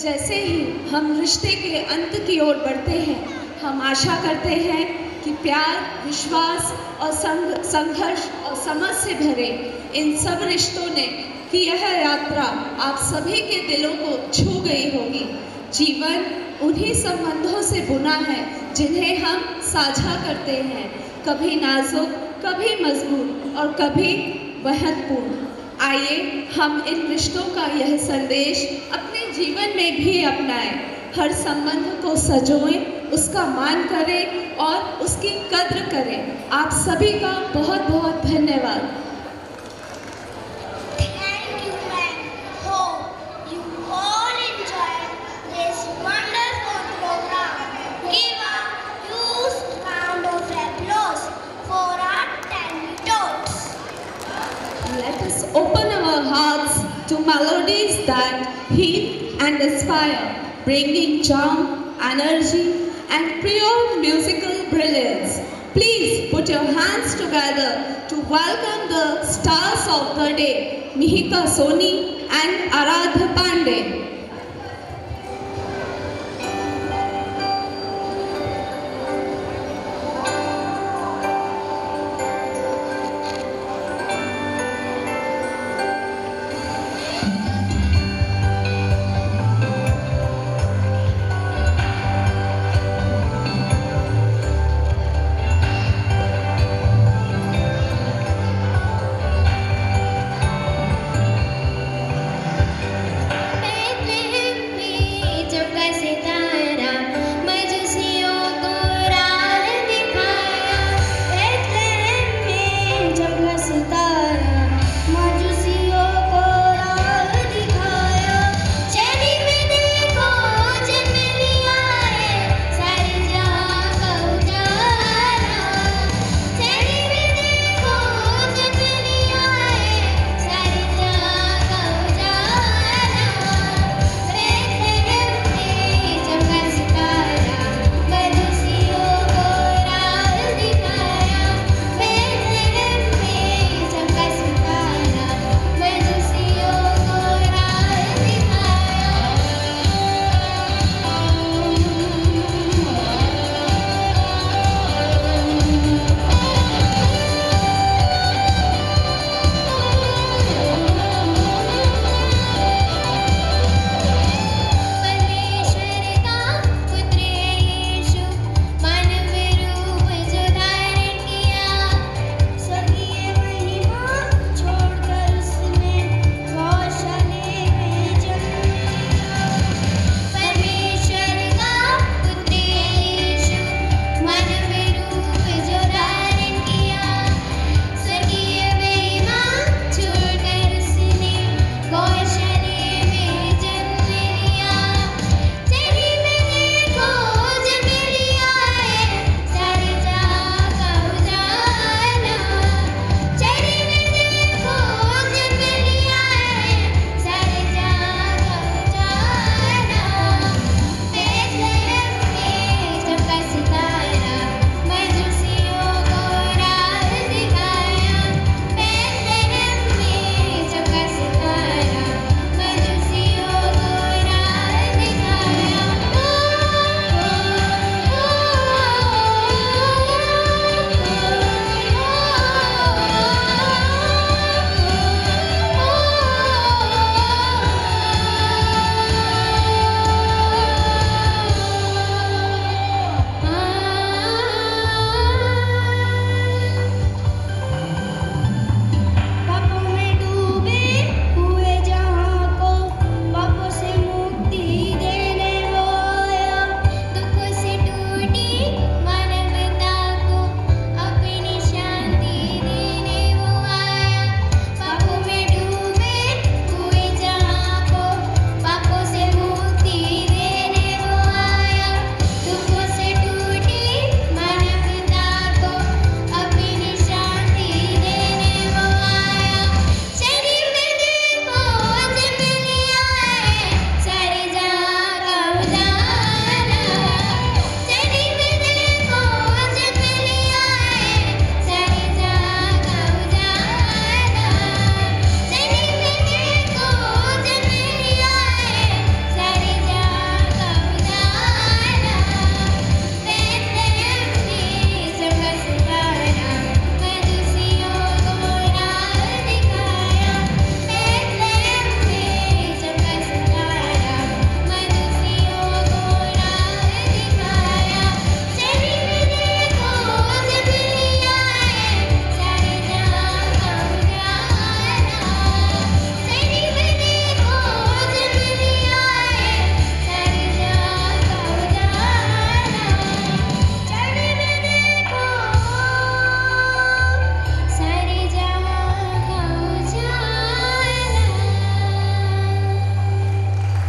जैसे ही हम रिश्ते के अंत की ओर बढ़ते हैं, हम आशा करते हैं कि प्यार, विश्वास और संघर्ष और समझ से भरे इन सब रिश्तों ने की यह यात्रा आप सभी के दिलों को छू गई होगी। जीवन उन्हीं संबंधों से बुना है जिन्हें हम साझा करते हैं, कभी नाजुक, कभी मजबूत और कभी वहनपूर्ण। आइए हम इन रिश्तों का यह संदेश अपने जीवन में भी अपनाएं। हर संबंध को सजोएं, उसका मान करें और उसकी कद्र करें। आप सभी का बहुत बहुत धन्यवाद। Thank you and hope you all enjoyed this wonderful program. Give a huge round of applause for our tiny tots. Let us open our hearts to melodies that heal and inspire, bringing charm, energy, and pure musical brilliance. Please put your hands together to welcome the stars of the day, Mihika Soni and Aradha Pandey.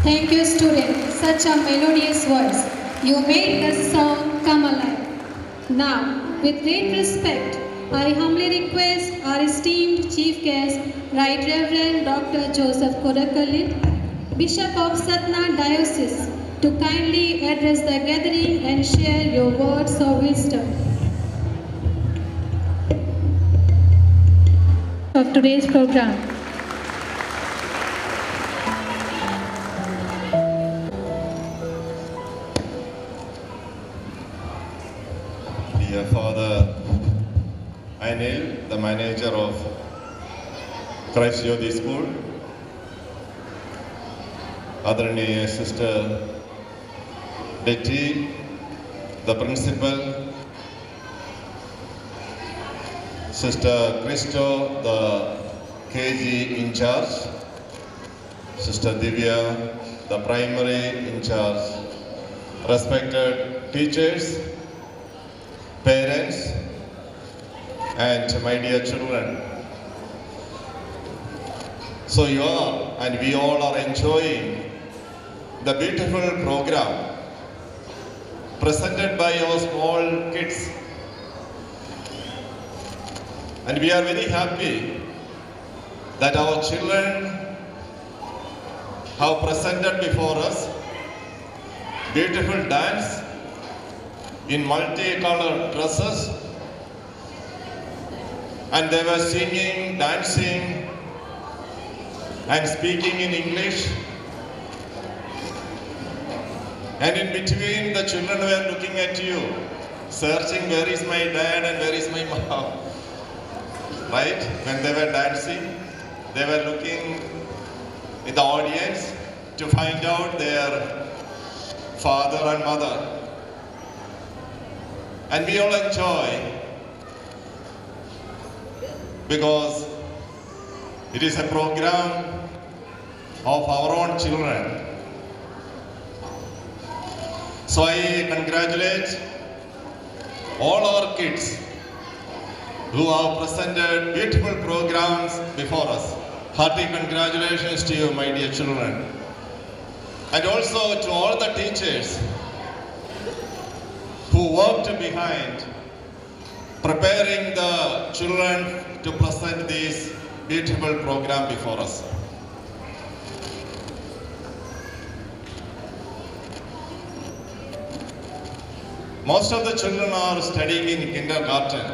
Thank you, student. Such a melodious voice. You made the song come alive. Now, with great respect, I humbly request our esteemed chief guest, Right Reverend Dr. Joseph Kodakalit, Bishop of Satna Diocese, to kindly address the gathering and share your words of wisdom. Of today's program. Dear Father Anil, the manager of Christ Jyoti School, Adharaniya Sister Betty, the principal, Sister Christo, the KG in charge, Sister Divya, the primary in charge, respected teachers, parents, and my dear children. So you are and we all are enjoying the beautiful program presented by our small kids. And we are very happy that our children have presented before us beautiful dance in multicolored dresses, and they were singing, dancing, and speaking in English. And in between, the children were looking at you, searching where is my dad and where is my mom. Right? When they were dancing, they were looking in the audience to find out their father and mother. And we all enjoy because it is a program of our own children. So I congratulate all our kids who have presented beautiful programs before us. Hearty congratulations to you, my dear children. And also to all the teachers who worked behind preparing the children to present this beautiful program before us. Most of the children are studying in kindergarten.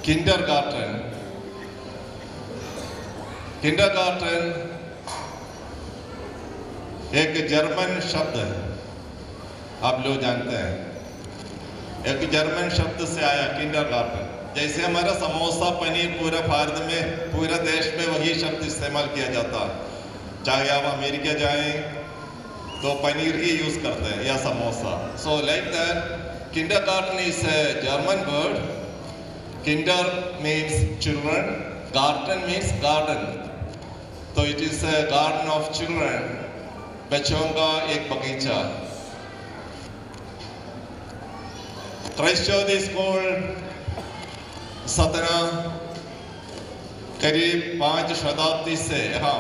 Kindergarten एक German शब्द है, आप लोग जानते हैं, एक German शब्द से आया किंडरगार्टन। जैसे हमारा समोसा पनीर पूरे भारत में, पूरे देश में वही शब्द इस्तेमाल किया जाता है। चाहे आप अमेरिका जाएं तो पनीर ही यूज करते हैं या samosa. So like that kindergarten is a German word. Kinder means children, garden means garden, तो it is a garden of children, बच्चों का एक बगीचा। क्राइस्ट ज्योति स्कूल सतना करीब 5 शताब्दी से यहाँ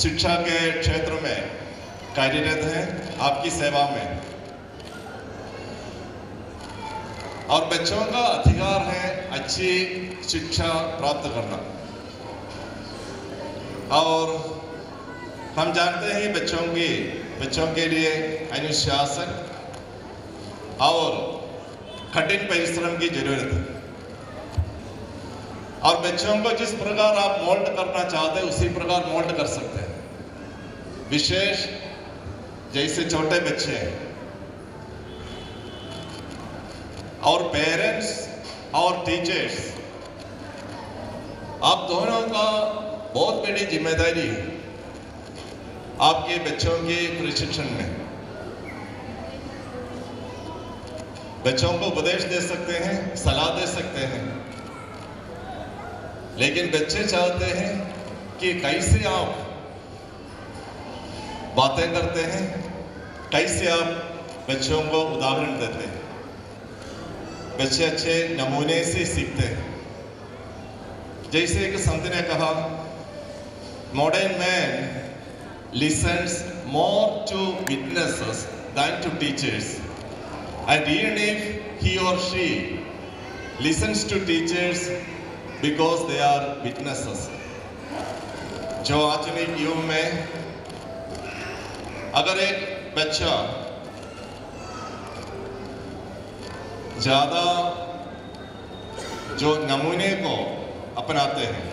शिक्षा के क्षेत्र में कार्यरत हैं, आपकी सेवा में। और बच्चों का अधिकार है अच्छी शिक्षा प्राप्त करना। और हम जानते हैं बच्चों के लिए अनुशासन और कठिन परिश्रम की जरूरत है। और बच्चों को जिस प्रकार आप मोल्ड करना चाहते हैं उसी प्रकार मोल्ड कर सकते हैं। विशेष जैसे छोटे बच्चे हैं और पेरेंट्स और टीचर्स, आप दोनों का बहुत बड़ी जिम्मेदारी है आपके बच्चों के प्रशिक्षण में। बच्चों को उपदेश दे सकते हैं, सलाह दे सकते हैं, लेकिन बच्चे चाहते हैं कि कैसे आप बातें करते हैं, कैसे आप बच्चों को उदाहरण देते हैं। बच्चे अच्छे नमूने से सीखते हैं। जैसे एक संत ने कहा, modern man listens more to witnesses than to teachers. And even if he or she listens to teachers because they are witnesses. जो आधुनिक युग में अगर एक बच्चा ज़्यादा जो नमूने को अपनाते हैं,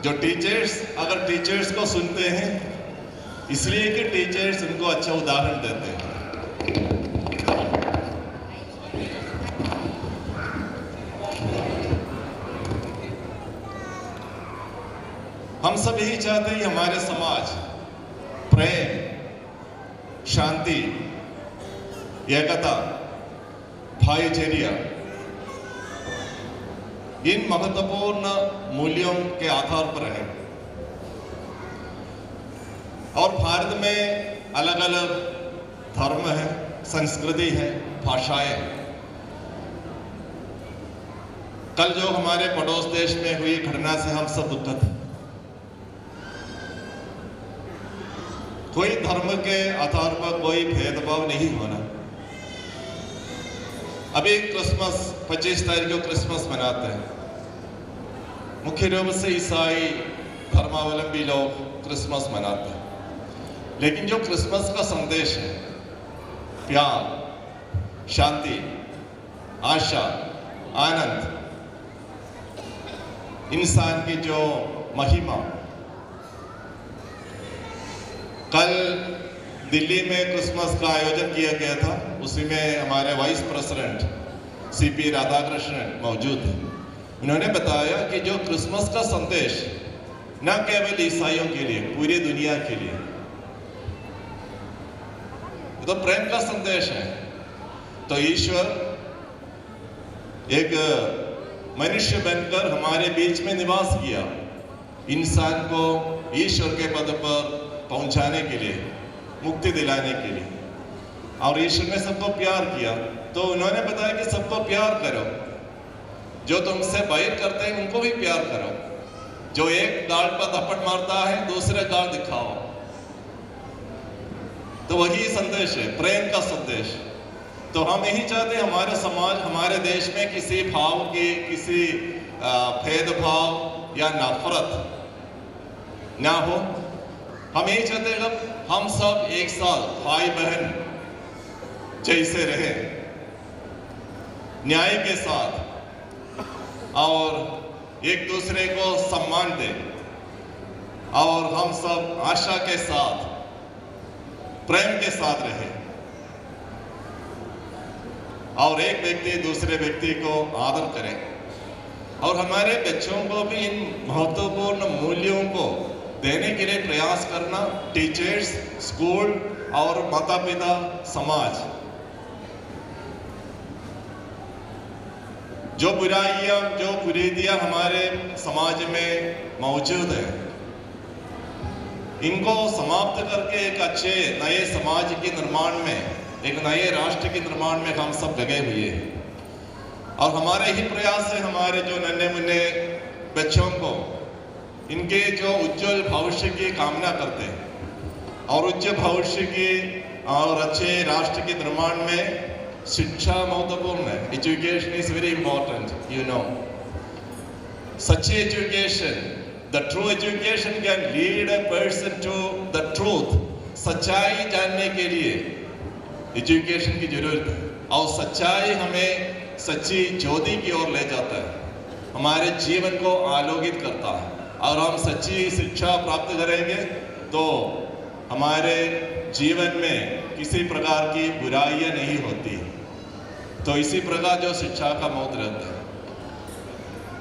जो टीचर्स अगर टीचर्स को सुनते हैं इसलिए कि टीचर्स उनको अच्छा उदाहरण देते हैं। हम सब यही चाहते हैं हमारे समाज प्रेम, शांति, एकता, भाईचारा इन महत्वपूर्ण मूल्यों के आधार पर है। और भारत में अलग अलग धर्म है, संस्कृति है, भाषाएं। कल जो हमारे पड़ोस देश में हुई घटना से हम सब दुखित हैं। कोई धर्म के आधार पर कोई भेदभाव नहीं होना। अभी क्रिसमस 25 तारीख को क्रिसमस मनाते हैं। मुख्य रूप से ईसाई धर्मावलंबी लोग क्रिसमस मनाते हैं, लेकिन जो क्रिसमस का संदेश है प्यार, शांति, आशा, आनंद, इंसान की जो महिमा। कल दिल्ली में क्रिसमस का आयोजन किया गया था, उसी में हमारे वाइस प्रेसिडेंट सीपी राधाकृष्णन मौजूद थे। उन्होंने बताया कि जो क्रिसमस का संदेश न केवल ईसाइयों के लिए, पूरी दुनिया के लिए तो प्रेम का संदेश है। तो ईश्वर एक मनुष्य बनकर हमारे बीच में निवास किया, इंसान को ईश्वर के पद पर पहुंचाने के लिए, मुक्ति दिलाने के लिए। और ईश्वर ने सबको प्यार किया, तो उन्होंने बताया कि सबको प्यार करो, जो तुमसे बैर करते हैं उनको भी प्यार करो, जो एक गाल पर थप्पड़ मारता है दूसरे गाल दिखाओ। तो वही संदेश है, प्रेम का संदेश। तो हम यही चाहते हैं हमारे समाज, हमारे देश में किसी भाव की, किसी भेदभाव या नफरत ना हो। हम यही चाहते हैं हम सब एक साथ भाई बहन जैसे रहे, न्याय के साथ, और एक दूसरे को सम्मान दें, और हम सब आशा के साथ, प्रेम के साथ रहे, और एक व्यक्ति दूसरे व्यक्ति को आदर करें। और हमारे बच्चों को भी इन महत्वपूर्ण मूल्यों को देने के लिए प्रयास करना, टीचर्स, स्कूल और माता पिता, समाज। जो बुराइयां, जो कुरीतियां हमारे समाज में मौजूद है, इनको समाप्त करके एक अच्छे नए समाज के निर्माण में, एक नए राष्ट्र के निर्माण में हम सब लगे हुए हैं। और हमारे ही प्रयास है, हमारे जो नन्हे मुन्ने बच्चों को इनके जो उज्जवल भविष्य की कामना करते हैं, और उज्जवल भविष्य की और अच्छे राष्ट्र के निर्माण में शिक्षा महत्वपूर्ण है। Education is very important, you know. सच्ची education, the true education can lead a person to the truth. सच्चाई जानने के लिए एजुकेशन की जरूरत है, और सच्चाई हमें सच्ची ज्योति की ओर ले जाता है, हमारे जीवन को आलोकित करता है। और हम सच्ची शिक्षा प्राप्त करेंगे तो हमारे जीवन में किसी प्रकार की बुराइयां नहीं होती। तो इसी प्रकार जो शिक्षा का महत्व रहता है।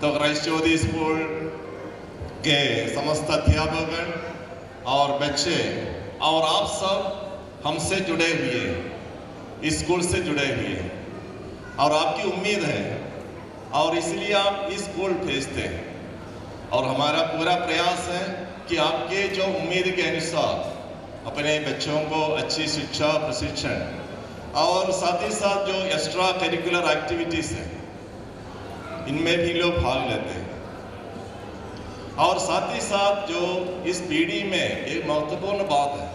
तो क्राइस्ट ज्योति स्कूल के समस्त अध्यापकगण और बच्चे और आप सब हमसे जुड़े हुए हैं, इस स्कूल से जुड़े हुए हैं, और आपकी उम्मीद है, और इसलिए आप इस स्कूल भेजते हैं। और हमारा पूरा प्रयास है कि आपके जो उम्मीद के अनुसार अपने बच्चों को अच्छी शिक्षा, प्रशिक्षण, और साथ ही साथ जो एक्स्ट्रा करिकुलर एक्टिविटीज है, इनमें भी लोग भाग लेते हैं। और साथ ही साथ जो इस पीढ़ी में एक महत्वपूर्ण बात है,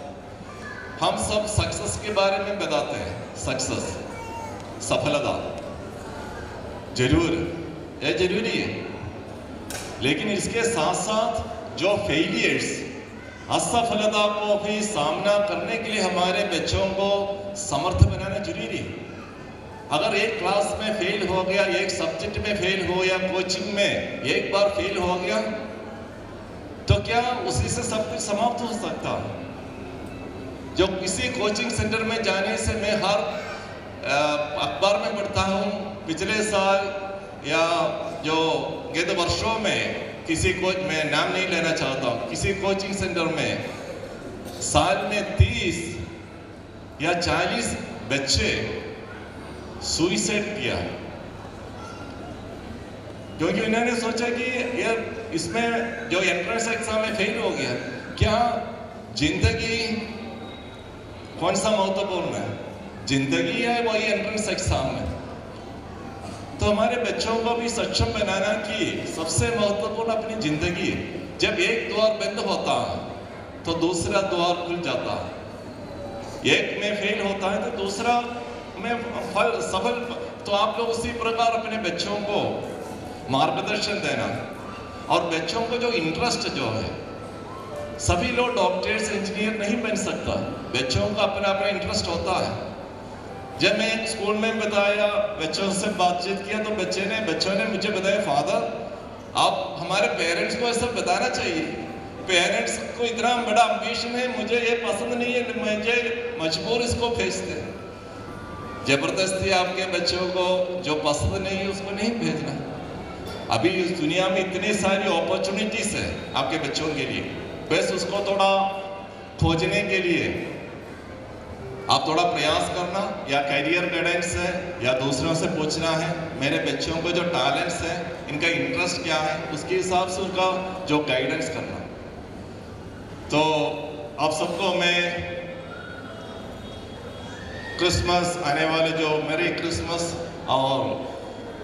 हम सब सक्सेस के बारे में बताते हैं, सक्सेस, सफलता जरूर ये जरूरी है, लेकिन इसके साथ साथ जो फेलियर्स, असफलता को भी सामना करने के लिए हमारे बच्चों को समर्थ बनाना जरूरी है। अगर एक क्लास में फेल हो गया, एक सब्जेक्ट में फेल हो या कोचिंग में एक बार फेल हो गया, तो क्या उसी से सब कुछ समाप्त हो सकता है? जो किसी कोचिंग सेंटर में जाने से मैं हर अखबार में पढ़ता हूँ, पिछले साल या जो गत वर्षों में किसी को, मैं नाम नहीं लेना चाहता हूँ, किसी कोचिंग सेंटर में साल में 30 या 40 बच्चे सुइसाइड किया, क्योंकि उन्होंने सोचा कि यार इसमें जो एंट्रेंस एग्जाम में फेल हो गया, क्या जिंदगी कौन सा महत्वपूर्ण है, जिंदगी है वही एंट्रेंस एग्जाम में? तो हमारे बच्चों को भी सक्षम बनाना कि सबसे महत्वपूर्ण अपनी जिंदगी है। जब एक द्वार बंद होता है तो दूसरा द्वार खुल जाता है, एक में फेल होता है तो दूसरा में सफल। तो आप लोग उसी प्रकार अपने बच्चों को मार्गदर्शन देना, और बच्चों को जो इंटरेस्ट जो है, सभी लोग डॉक्टर्स इंजीनियर नहीं बन सकता, बच्चों का अपना अपना इंटरेस्ट होता है। जब मैं स्कूल में बताया, बच्चों से बातचीत किया, तो बच्चों ने मुझे बताया, फादर आप हमारे पेरेंट्स को ऐसा बताना चाहिए, पेरेंट्स को इतना बड़ा एम्बिशन है, मुझे ये पसंद नहीं है, मुझे मजबूर इसको भेजते। जबरदस्ती आपके बच्चों को जो पसंद नहीं है उसको नहीं भेजना। अभी इस दुनिया में इतनी सारी अपॉर्चुनिटीज है आपके बच्चों के लिए, बस उसको थोड़ा खोजने के लिए आप थोड़ा प्रयास करना, या करियर गाइडेंस है या दूसरों से पूछना है, मेरे बच्चों को जो टैलेंट्स है, इनका इंटरेस्ट क्या है, उसके हिसाब से उनका जो गाइडेंस करना। तो आप सबको मैं क्रिसमस आने वाले जो मेरी क्रिसमस और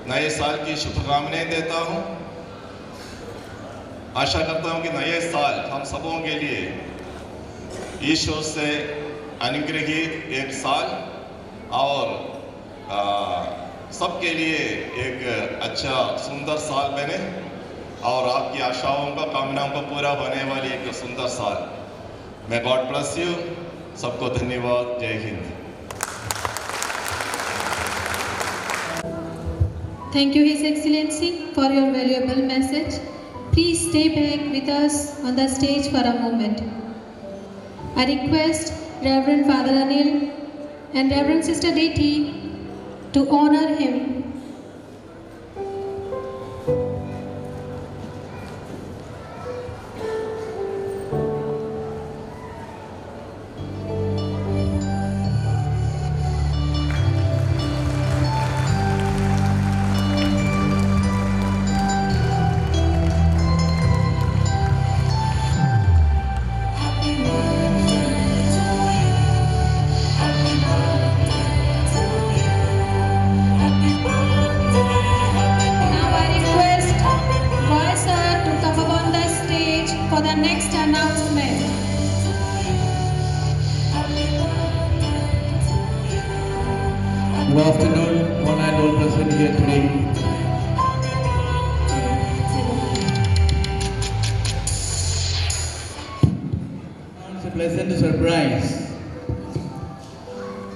नए साल की शुभकामनाएं देता हूँ। आशा करता हूँ कि नए साल हम सबों के लिए ईश्वर से अनुग्रहित एक साल और सबके लिए एक अच्छा सुंदर साल बने, और आपकी आशाओं का, कामनाओं को पूरा होने वाली एक सुंदर साल। मैं गॉड ब्लेस यू, सबको धन्यवाद, जय Hind. Thank you, His Excellency, for your valuable message. Please stay back with us on the stage for a moment. I request Reverend Father Anil and Reverend Sister Deti to honor him. Good afternoon, one and all present here today. It's a pleasant surprise.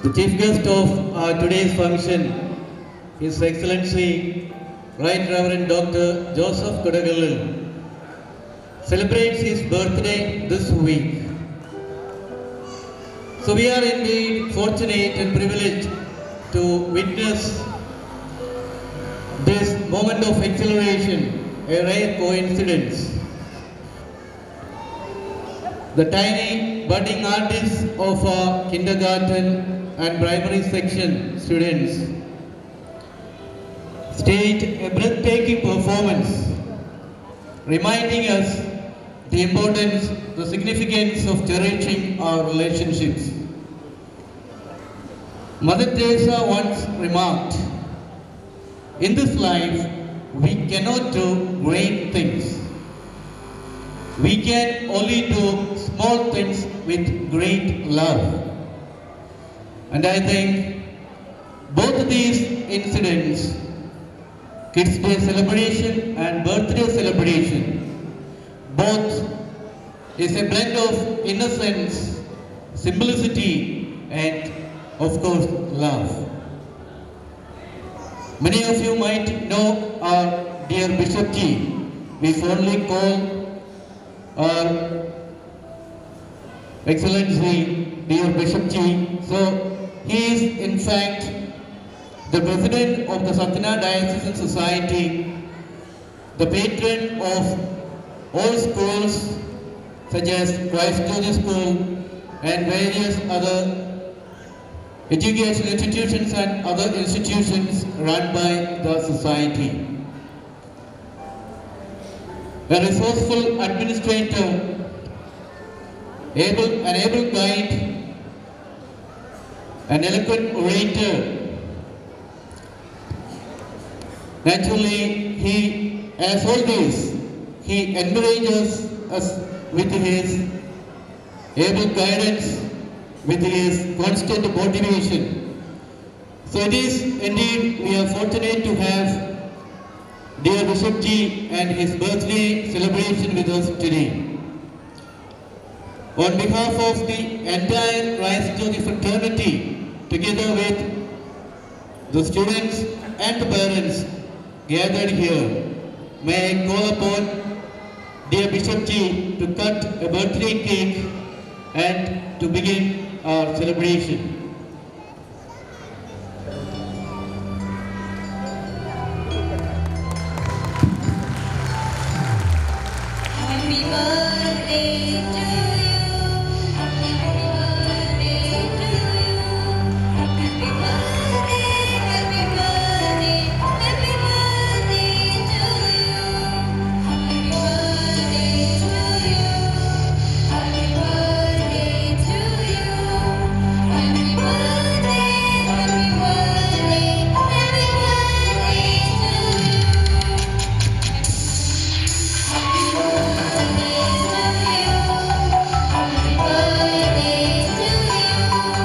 The chief guest of today's function, His Excellency Right Reverend Dr. Joseph Kodagallil, celebrates his birthday this week. So we are indeed fortunate and privileged to witness this moment of acceleration, a rare coincidence. The tiny budding artists of our kindergarten and primary section students staged a breathtaking performance, reminding us the importance, the significance of cherishing our relationships. Mother Teresa once remarked, "In this life, we cannot do great things. we can only do small things with great love. And I think both these incidents, Kids Day celebration and birthday celebration, both is a blend of innocence, simplicity, and of course love. Many of you might know our dear Bishop Ji. We fondly call our Excellency dear Bishop Ji. So he is in fact the president of the Satna Diocesan Society, the patron of all schools such as Christ Church School and various other educational institutions and other institutions run by the society. A resourceful administrator, an able guide, an eloquent orator. Naturally, he, as always, he encourages us with his able guidance, with his constant motivation. So it is indeed, we are fortunate to have dear Bishop Ji and his birthday celebration with us today. On behalf of the entire Christ Church fraternity, together with the students and the parents gathered here, may I call upon dear Bishop Ji to cut a birthday cake and to begin our celebration. Happy birthday to you. Happy birthday to you. Happy birthday, happy birthday, happy birthday to you. Happy birthday to you. Happy birthday to you. Happy birthday, happy birthday, happy birthday to you.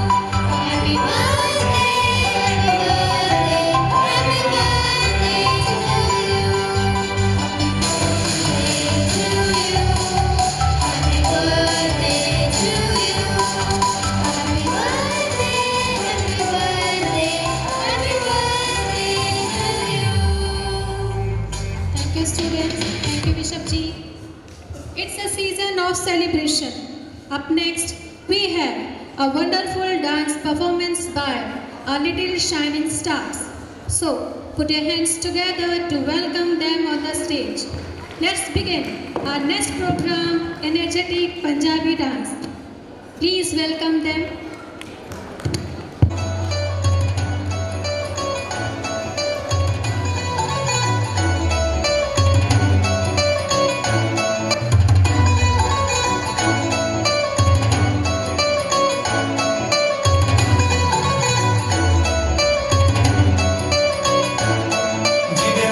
Happy Thank you, students. Thank you, Bishop Ji. It's a season of celebration. Up next, we have a wonderful dance performance by our little shining stars. So, put your hands together to welcome them on the stage. Let's begin our next program, Energetic Punjabi Dance. Please welcome them. Jide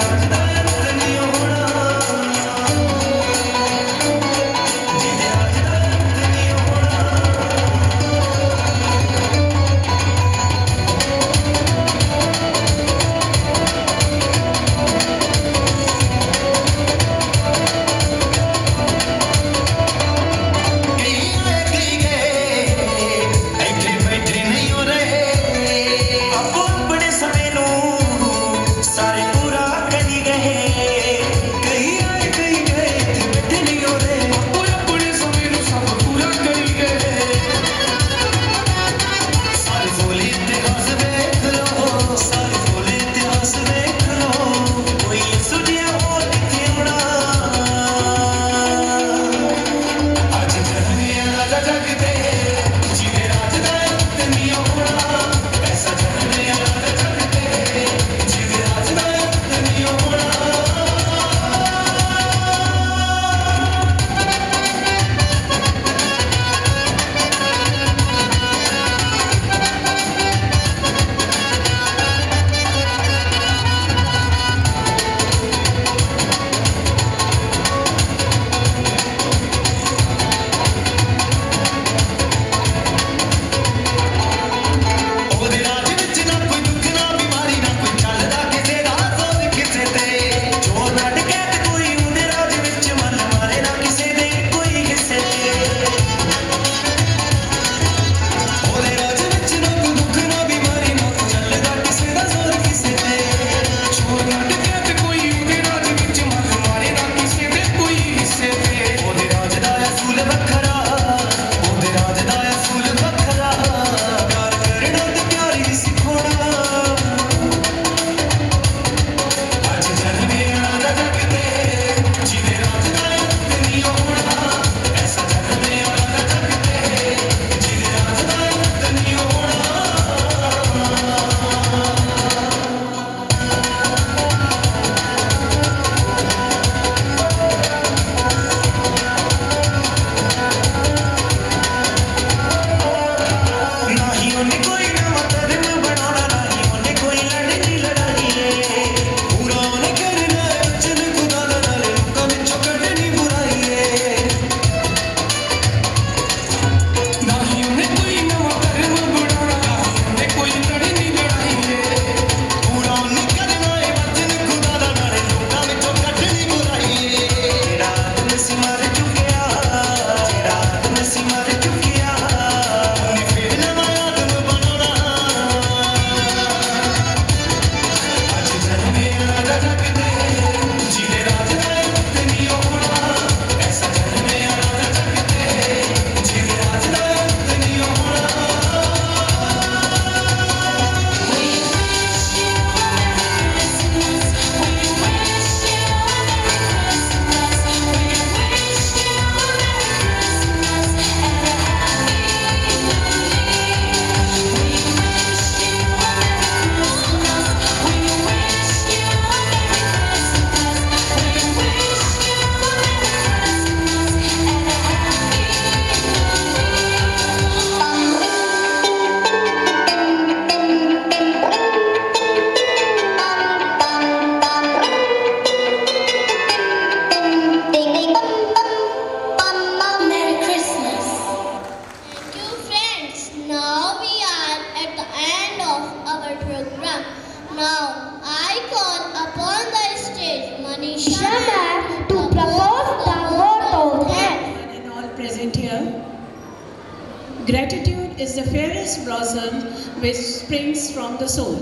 Gratitude is the fairest blossom which springs from the soul.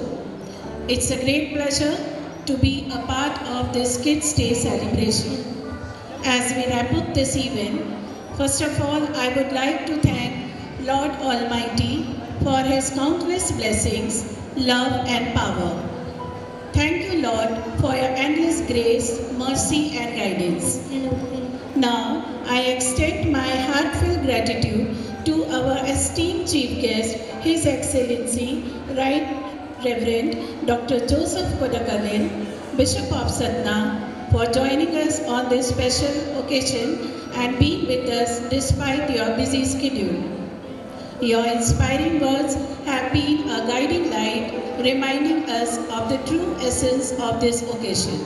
It's a great pleasure to be a part of this Kids Day celebration. As we wrap up this event, first of all, I would like to thank Lord Almighty for His countless blessings, love and power. Thank you, Lord, for your endless grace, mercy and guidance. Now, I extend my heartfelt gratitude to our esteemed Chief Guest, His Excellency, Right Reverend Dr. Joseph Kodakallil, Bishop of Satna, for joining us on this special occasion and being with us despite your busy schedule. Your inspiring words have been a guiding light, reminding us of the true essence of this occasion.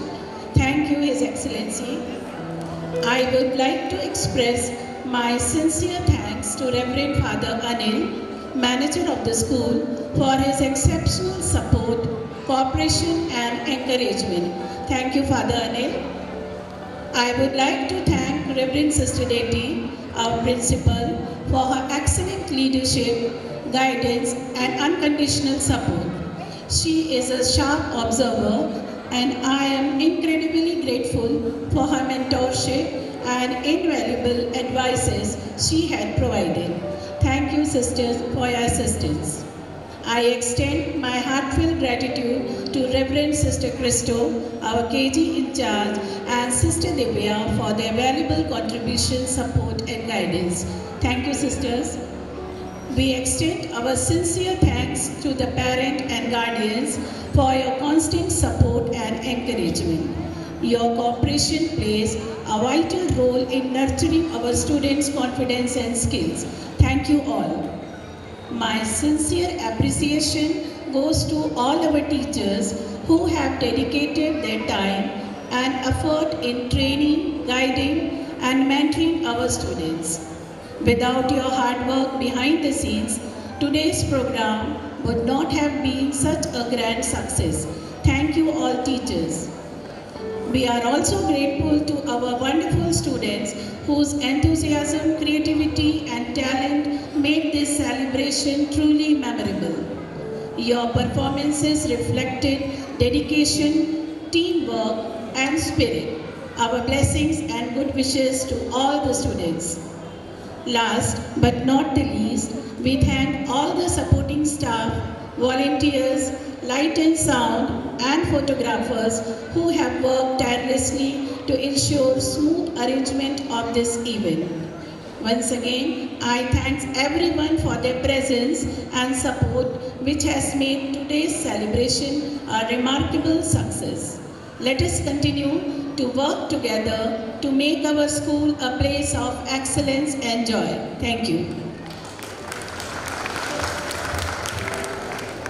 Thank you, His Excellency. I would like to express my sincere thanks to Reverend Father Anil, manager of the school, for his exceptional support, cooperation and encouragement. Thank you, Father Anil. I would like to thank Reverend Sister Deti, our principal, for her excellent leadership, guidance and unconditional support. She is a sharp observer and I am incredibly grateful for her mentorship and invaluable advices she had provided. Thank you, sisters, for your assistance. I extend my heartfelt gratitude to Reverend Sister Christo, our KG in charge, and Sister Divya for their valuable contribution, support and guidance. Thank you, sisters. We extend our sincere thanks to the parents and guardians for your constant support and encouragement. Your cooperation plays a vital role in nurturing our students' confidence and skills. Thank you all. My sincere appreciation goes to all our teachers who have dedicated their time and effort in training, guiding, and mentoring our students. Without your hard work behind the scenes, today's program would not have been such a grand success. Thank you all teachers. We are also grateful to our wonderful students whose enthusiasm, creativity and talent made this celebration truly memorable. Your performances reflected dedication, teamwork and spirit. Our blessings and good wishes to all the students. Last but not the least, we thank all the supporting staff, volunteers, light and sound, and photographers who have worked tirelessly to ensure smooth arrangement of this event. Once again, I thank everyone for their presence and support, which has made today's celebration a remarkable success. Let us continue to work together to make our school a place of excellence and joy. Thank you.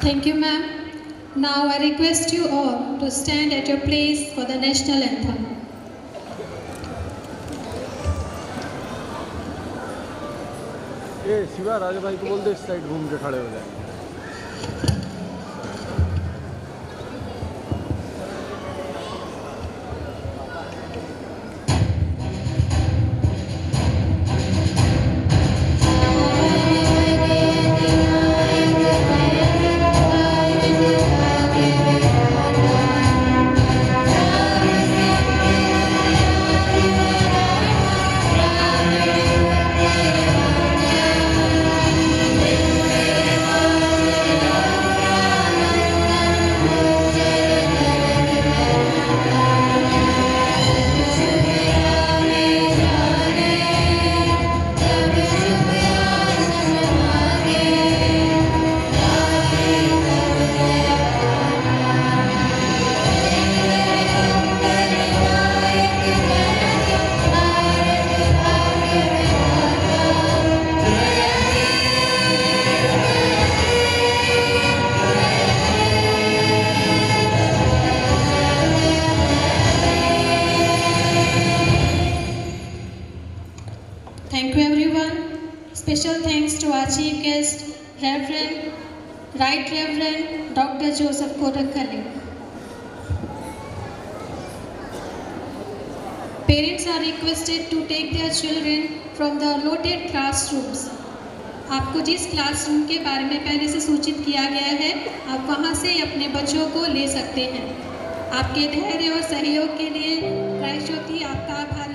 Thank you, ma'am. Now I request you all to stand at your place for the national anthem. ये शिवा राजा भाई को बोल दे इस side घूम के खड़े हो जाए। Thank you everyone. Special thanks to our chief guest, Right Reverend Dr. Joseph Kodakallil. Parents are requested to take their children from the allotted classrooms. आपको जिस क्लासरूम के बारे में पहले से सूचित किया गया है, आप वहां से अपने बच्चों को ले सकते हैं। आपके धैर्य और सहयोग के लिए क्राइस्ट ज्योति आपका आभारी